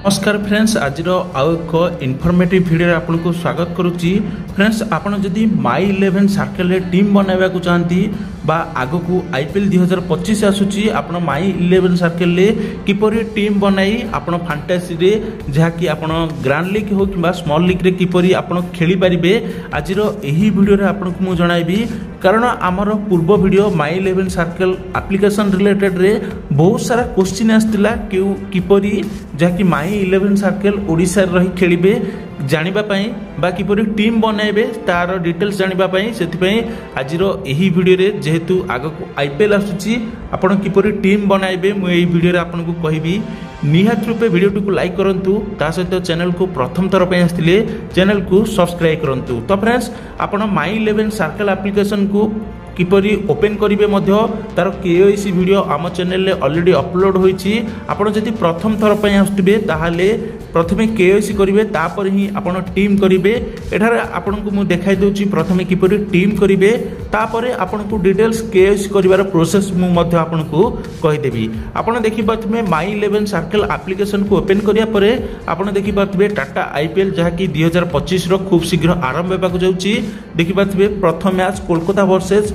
नमस्कार फ्रेंड्स, आज आउ एक इनफॉर्मेटिव वीडियो आपको स्वागत करुच्ची। फ्रेंड्स, आपन जदि माई 11 सर्कल रे टीम बनवाया चाहती बा आगो को आईपीएल 2025 आसूची आपण माई 11 सर्कल रे किपरि टीम बनाई आपण फैंटेसी रे जहाँकि आपण ग्रांड लीग हो कि स्मॉल लीग रे किपरि आपण खेली पारिबे आज एही वीडियो रे आपनको मु जणाइबी। कारण आमर पूर्व video my 11 circle application related रे बहुत सारा क्वेश्चन आसतिला किपरि जहाँकि माई 11 सर्कल ओडिसा रही खेलिबे जानिबा पई बा किपरि टीम बनाइबे तार डिटेल्स जानिबा पई सेति आज एही वीडियो रे जेहेतु आगको आईपीएल आसुची आपण किपरि टीम बनाइबे मु एही वीडियो रे आपनको कहबी। निहात रूपे वीडियो को लाइक करंतु, ता सहित चैनल को प्रथम थर पे आस्तिले चैनल को सब्सक्राइब करंतु। तो फ्रेंड्स, आपण माई 11 सर्कल एप्लिकेशन को किपरि ओपन करिवे मध्य तार केओसी वीडियो आम चैनल रे ऑलरेडी अपलोड होईची। आपण जदि प्रथम थर पे आस्तिबे ताहाले प्रथमे केओसी करिवे तापर ही आपण टीम करिवे। एठारे आपनको मु देखाइ दोची प्रथमे किपरि टीम करिवे तापर आपनको डिटेल्स केओसी करिवार प्रोसेस मु मध्य आपनको कहि देबी। आपण देखि पाथमे माई 11 सर्कल एप्लिकेशन को ओपन करिया परे आपण देखि पाथबे टाटा आईपीएल जहाँकि 2025 रो खूब शीघ्र आरंभ हेबाक जाउची। देखि पाथबे प्रथम मैच कोलकाता वर्सेस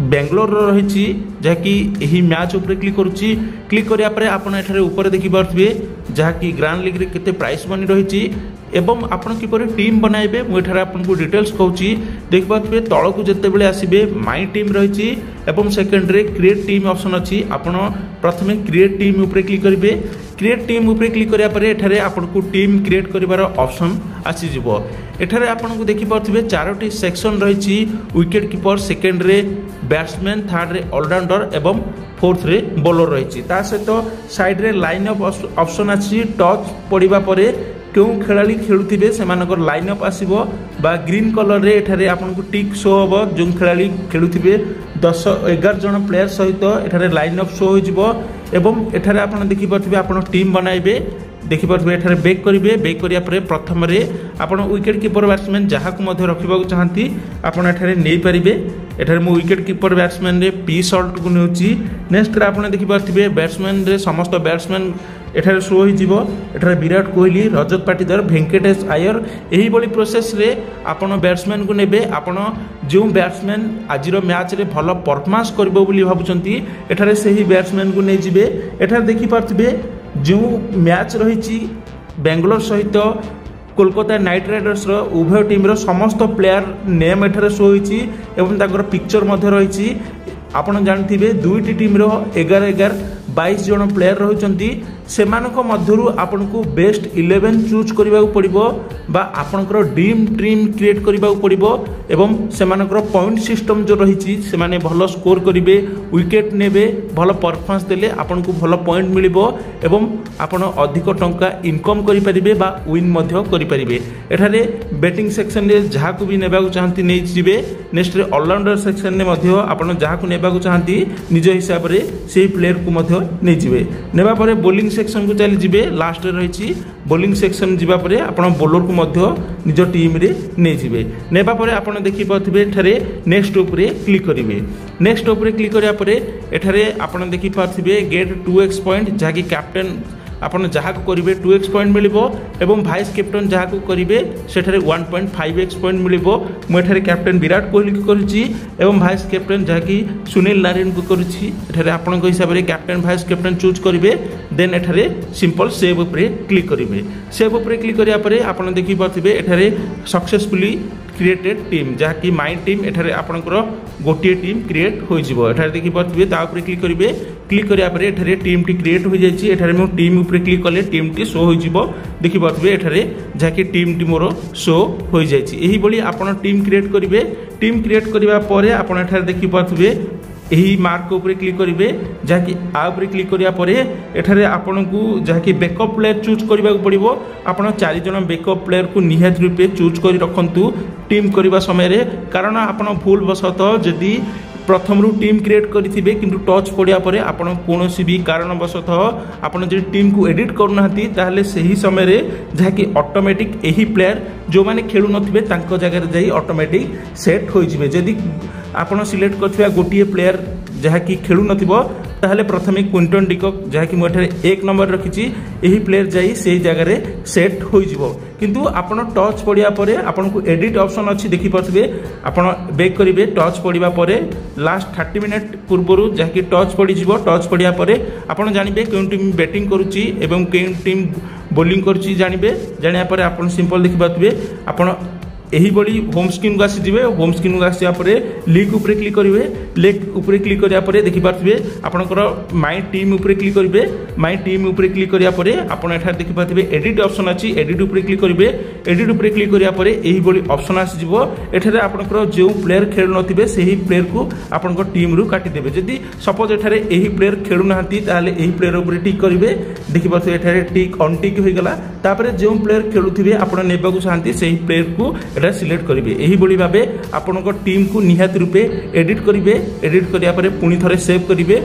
बेंगलोर रही जहाँकि यही मैच उपर क्लिक करुच्ची। क्लिक करिया परे आपण एठारे ऊपर देखि पारथिबे जहाँकि ग्रांड लीग रे केते प्राइस मनी रही एवं आपण किपरि टीम बनाइबे मु एठारे आपनको डिटेल्स कहूची। देखि पारथिबे तळकु जेतेबेले आसीबे माई टीम रही एवं सेकंड रे क्रिएट टीम ऑप्शन अछि। आपण प्रथमे क्रिएट टीम ऊपर क्लिक करिवे। क्रिएट टीम ऊपर क्लिक करिया परे एठारे आपनको टीम क्रिएट करिवार ऑप्शन आसी जिवो। एठारे आपनको देखि पारथिबे चारोटी सेक्शन रही विकेट कीपर, सेकंड रे बैट्समैन, थर्ड रे ऑलराउंडर एवं फोर्थ रे बॉलर रही। ता सहित साइड रे लाइन अप ऑप्शन अछि। टच पड़िबा परे क्यों खेलाड़ी खेलुथिबे सेमानकर लाइन अप आसीबो बा ग्रीन कलर रे एठारे आपनको टिक शो होबो। जो खेलाड़ी खेलुथिबे 10-11 जन प्लेयर सहित एठारे लाइन अप शो होइजिबो एवं एठारे आपण देखि पारथिबे आपण टीम बनाइबे। देखि पारथिबे एठारे बैक करिवे। बैक करिया परे प्रथम रे आपण विकेट कीपर बैट्समैन जहाको मध्ये रखिबाकू चाहंती आपण एठारे नै परिबे। एठारे मु विकेट कीपर बैट्समैन रे पी शॉट को नेउची। नेक्स्ट रे आपण देखि पारथिबे बैट्समैन रे समस्त बैट्समैन एठारे शो होई जिवो। एठारे विराट कोहली, रजत पाटीदार, वेंकटेश आयर एही बडी प्रोसेस रे आपण बैट्समैन को नेबे। आपण जो बैट्समैन आजिरो मैच रे भलो परफॉर्मेंस करबो बोली भाबुचंती एठारे सेही बैट्समैन को नै जिवे। एठारे देखि पारथिबे जो मैच रही बेंगलोर सहित कोलकाता नाइट राइडर्स रो उभय टीम रो समस्त प्लेयर नेम एठारे शो होईची एवं ताकर पिक्चर मध्ये रही। आपण जानथिबे दुईटी टीम रो 11-11-22 जन प्लेयर रहुचंती। सेमानक मध्यरु आपनको बेस्ट 11 चूज करबाक पड़िबो बा आपनकर ड्रीम टीम क्रिएट करबाक पड़िबो एवं सेमानकर पॉइंट सिस्टम जो रही सेमाने भलो स्कोर करिवे, विकेट नेबे, भलो परफॉर्मेंस देले आपनको भलो पॉइंट मिलिबो एवं आपण अधिक टंका इनकम करि परिबे बा विन मध्य करि परिबे। एठारे बैटिंग सेक्शन रे जहाको भी नेबाक चाहंती नै जिवे। नेक्स्ट रे ऑलराउंडर सेक्शन ने मध्य आपण जहाको नेबाक चाहंती निज हिसाब रे सेही प्लेयर को मध्य नै जिवे। नेबा परे बॉलिंग सेक्शन को चली जिवे। लास्ट रे रही बॉलिंग सेक्शन जिबा परे आपण बॉलर को मध्य निज टीम रे नै जिवे। नेबा परे आपण देखि पाथिबे एठारे नेक्स्ट ऊपर क्लिक करिवे। नेक्स्ट ऊपर क्लिक करिया परे एठारे आपण देखि पाथिबे गेट 2x पॉइंट जहाकी कैप्टन आपण जहाको करिवे 2x पॉइंट मिलिबो एवं वाइस कैप्टन जहाको करिवे सेठारे 1.5x पॉइंट मिलिबो। मु एठारे कैप्टन विराट कोहली को करिछि एवं वाइस कैप्टन जहाकी सुनील नारायण को करिछि। एठारे आपण को हिसाब रे कैप्टन वाइस कैप्टन चूज करिवे। देन एठारे सिंपल सेव ऊपर क्लिक करिवे। सेव ऊपर क्लिक करिया परे आपण देखि पाथिबे एठारे सक्सेसफुली क्रिएटेड टीम जहाँकि माई टीम एठारे आपनकर गोटे टीम क्रिएट हो जिवो। एठारे देखि पाथिबे ता ऊपर क्लिक करिवे। क्लिक करिया परे एठारे टीम टी क्रिएट हो जायछि। एठारे मो टीम ऊपर क्लिक कले टीम टी शो हो जिवो। देखि पाथिबे एठारे जहाँकि टीम टी मोर शो हो जायछि। एही बली आपण टीम क्रिएट करिवे। टीम क्रिएट करिवा परे आपण एठारे देखि पाथिबे यही मार्क ऊपर क्लिक करिवे जहाँकि आ ऊपर क्लिक करिया परे एठारे आपनकू जहाँकि बैकअप प्लेयर चूज करबा पड़िबो। आपण 4 जन बैकअप प्लेयर को निहात रूपे चूज करि रखंतु टीम करबा समय रे। कारण आपण भूल बसत जदि प्रथम रु टीम क्रिएट करिथिबे किंतु टच पड़िया परे आपण कोनोसी भी कारणवशत आपण जे टीम को एडिट करनाहती ताहले सही समय रे जहाँकि ऑटोमेटिक यही प्लेयर जो माने खेलु नथिबे तांको जगह रे जाई ऑटोमेटिक सेट होई जिवे। जदि आपण सिलेक्ट करथिबा गोटिए प्लेयर जहाँकि खेलु नथिबो ताहले प्रथमे क्विंटन डिकॉक जहाँकि मुझे 1 नंबर रखी यही प्लेयर जाई से जगह सेट हो किंतु आपण टच पड़ा पर आपन को एडिट ऑप्शन अच्छी देखी पारे आपण बैक करेंगे टच पड़ा पर लास्ट 30 मिनट पूर्व जहाँकि टच पड़ टच पड़ा पर आपड़ जानवे क्यों टीम बैटिंग करुच्ची एवं क्यों टीम बोलिंग करुच्ची जानवे जाना पर आप सिंपल देखी पारे आपड़ यही बड़ी होम स्क्रीन को आसीजे होम स्क्रीन को आसा लीग उपरे क्लिक करेंगे लीग उपरे क्लिक कराया देखी पारे आपंकर माई टीम उपरे क्लिक करेंगे माई टीम उपरे क्लिक कराया आपड़ देखी पारे एडिट ऑप्शन अच्छी एडिट उपरे क्लिक करेंगे एडिट उपरे क्लिक कराया यही बड़ी ऑप्शन आसीज एठारे आपंकर जो प्लेयर खेलु नथिबे सही प्लेयर को आपंकर टीम रु काटिदेवे जदि सपोज एठारे यही प्लेयर खेलु नाहंती ताहले यही प्लेयर उपरे टिक करेंगे देखी पारे एठारे टिक ऑन टिक हो गला तापरे जो प्लेयर खेलुथिबे आपण नेबाकू चाहती सही प्लेयर को सिलेक्ट करेंगे यही भाई भाव आपण टीम को निहाती रूपे एडिट करेंगे एडिट कराया पुणी थे सेव करेंगे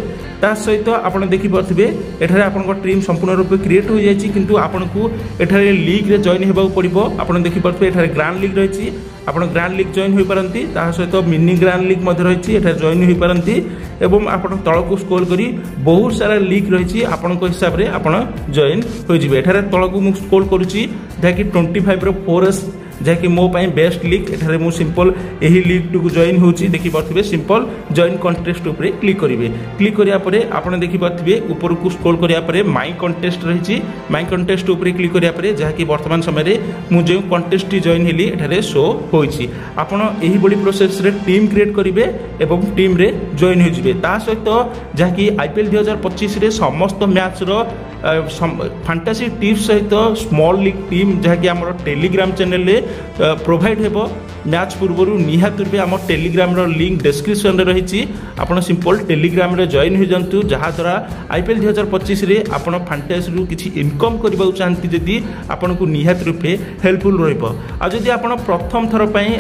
ता सहित आप देखिपे एठारे आपण टीम संपूर्ण रूपे क्रिएट हो जाए किंतु आपन को एठारे लीग रे जॉइन होगा पड़ो आप देखिपे एठारे ग्रांड लीग रही आप ग्रांड लीग जॉइन हो पारती सहित मिनी ग्रांड लीग रही जॉइन हो पारती एवं आप तल को स्क्रॉल करी बहुत सारा लीग रही आपण हिसाब से आप जॉइन हो तल को मुझे स्क्रॉल करुच्ची जहाँकि 25 रो 4S जहाँकि मो पाई बेस्ट लीग एठारे मु सिंपल यही लीग टू जॉइन होची देखि पारथिबे सिंपल जॉइन कंटेस्ट ऊपर क्लिक करेंगे क्लिक करिया परे आपण देखि पारथिबे ऊपर को स्क्रॉल करिया परे माई कंटेस्ट रही माई कंटेस्ट ऊपर क्लिक करिया परे जहाँकि वर्तमान समय मु जो कंटेस्ट जॉइन हेली एठारे शो होईची आपण यही बड़ी प्रोसेस रे टीम क्रिएट करेंगे एवं टीम रे जॉइन हो जिवे ता सहित जहाँकि IPL 2025 रे समस्त मैच रो फैंटासी टिप्स सहित स्मॉल लीग टीम जहाँकि आम टेलीग्राम चैनल रे प्रोवाइड हेबो मैच पूर्व निहाती रूपे आम टेलीग्राम लिंक डिस्क्रिप्शन रही आपड़ सिंपल टेलीग्राम रे जॉइन हो जातु जहाँद्वारा IPL 2025 रे आपड़ फैंटासी रु किछि इनकम करबा चाहती जदि आपन को निहाती रूपे हेल्पफुल रहिबो आ जदि आपड़ प्रथम थर पई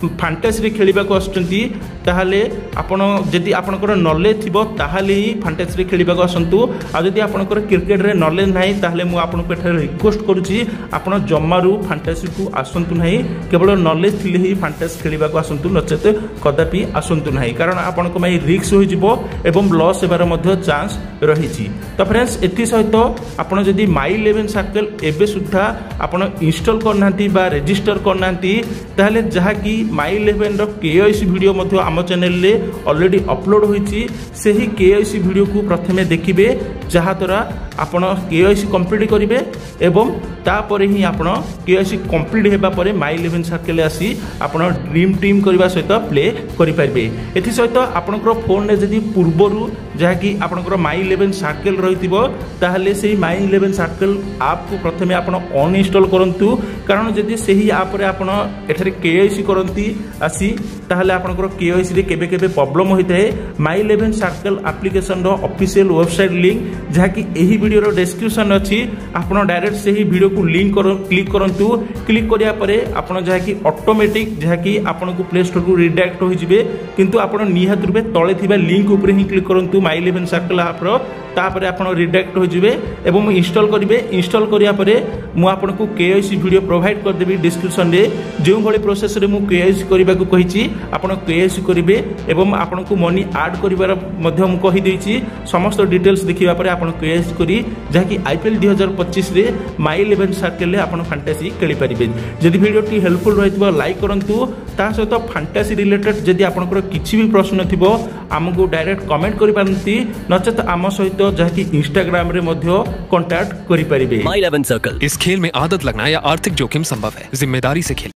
फैंटासी रे खेलिबा को आसुचंती ताहाले आपण जदि आपनकर नॉलेज थिबो ताहाले ही फैंटासी रे खेलिबा को आसंतु आ जदि आपनकर क्रिकेट रे नॉलेज नाही ताहाले मु आपनको एठारे रिक्वेस्ट करूची आपण जम्मारू फैंटासी को आसंतु नाही केवल नॉलेज थिले ही फैंटासी खेलिबा को आसंतु नचेत कदापि आसंतु नाही कारण आपनको मै रिस्क होई जिवो एवं लॉस हेबार मध्ये चांस रहिछि तो फ्रेंड्स एथि सहित आपण जदि माई 11 सर्कल एबे सुद्धा आपण इंस्टॉल करनांती बा रजिस्टर करनांती ताहाले जहा कि माई 11 रो KYC वीडियो मध्य आम चैनल रे ऑलरेडी अपलोड होईची सेही KYC वीडियो को प्रथमे देखिबे जहाँद्वारा आपण KYC कंप्लीट करेंगे एवं तापर ही आपण KYC कंप्लीट हेबा परे माई 11 सर्कल आसी आपण ड्रीम टीम करबा सहित प्ले करि पारबे एथि सहित आपनकर फोन रे जदि पूर्वरु जहाँकि आपनकर माई 11 सर्कल रहितिबो ताहले सेही माई 11 सर्कल ऐप को प्रथमे आपण अनइंस्टॉल करंतु कारण जदि सेही ऐप रे आपण एठारे KYC करंती आसी ताहले आपनकर KYC रे केबे केबे प्रॉब्लम होइताय माई 11 सर्कल एप्लीकेशन रो ऑफिशियल वेबसाइट लिंक जहाँकि एही वीडियो रो डिस्क्रिप्शन अछि आपण डायरेक्ट सेही वीडियो को लिंक क्लिक करंतु क्लिक करिया परे आपण जहाँकि ऑटोमेटिक जहाँकि आपण को प्ले स्टोर को रिडायरेक्ट हो जिवे किंतु आपण निहात रूपे तळे थिबा लिंक ऊपर ही क्लिक करंतु माई 11 सर्कल ऐप रो तापर आपण रिडायरेक्ट हो जिवे एवं इंस्टॉल करिवे इंस्टॉल करिया परे मु आपण को KYC वीडियो प्रोवाइड कर देबी डिस्क्रिप्शन रे जो भली प्रोसेस रे मु KYC करबा को कहिची आपण KYC करिवे एवं आपण को मनी ऐड करिवार मध्ये मु कहि देछि समस्त डिटेल्स देखिबा परे आपण KYC करी जहाँकि IPL 2025 रे माई 11 सर्कल रे आपण फैंटासी खेली पारिबे जदि वीडियो टी हेल्पफुल रहितबो लाइक करंतु ता सहित फैंटासी रिलेटेड जदि आपनकर किछि भी प्रश्न थिबो हमको डायरेक्ट कमेंट करि पारंती नचेत आम सहित जहाँकि इंस्टाग्राम रे मध्य कांटेक्ट करि पारिबे माई 11 सर्कल इस खेल में आदत लगना या आर्थिक जोखिम संभव है जिम्मेदारी से खेल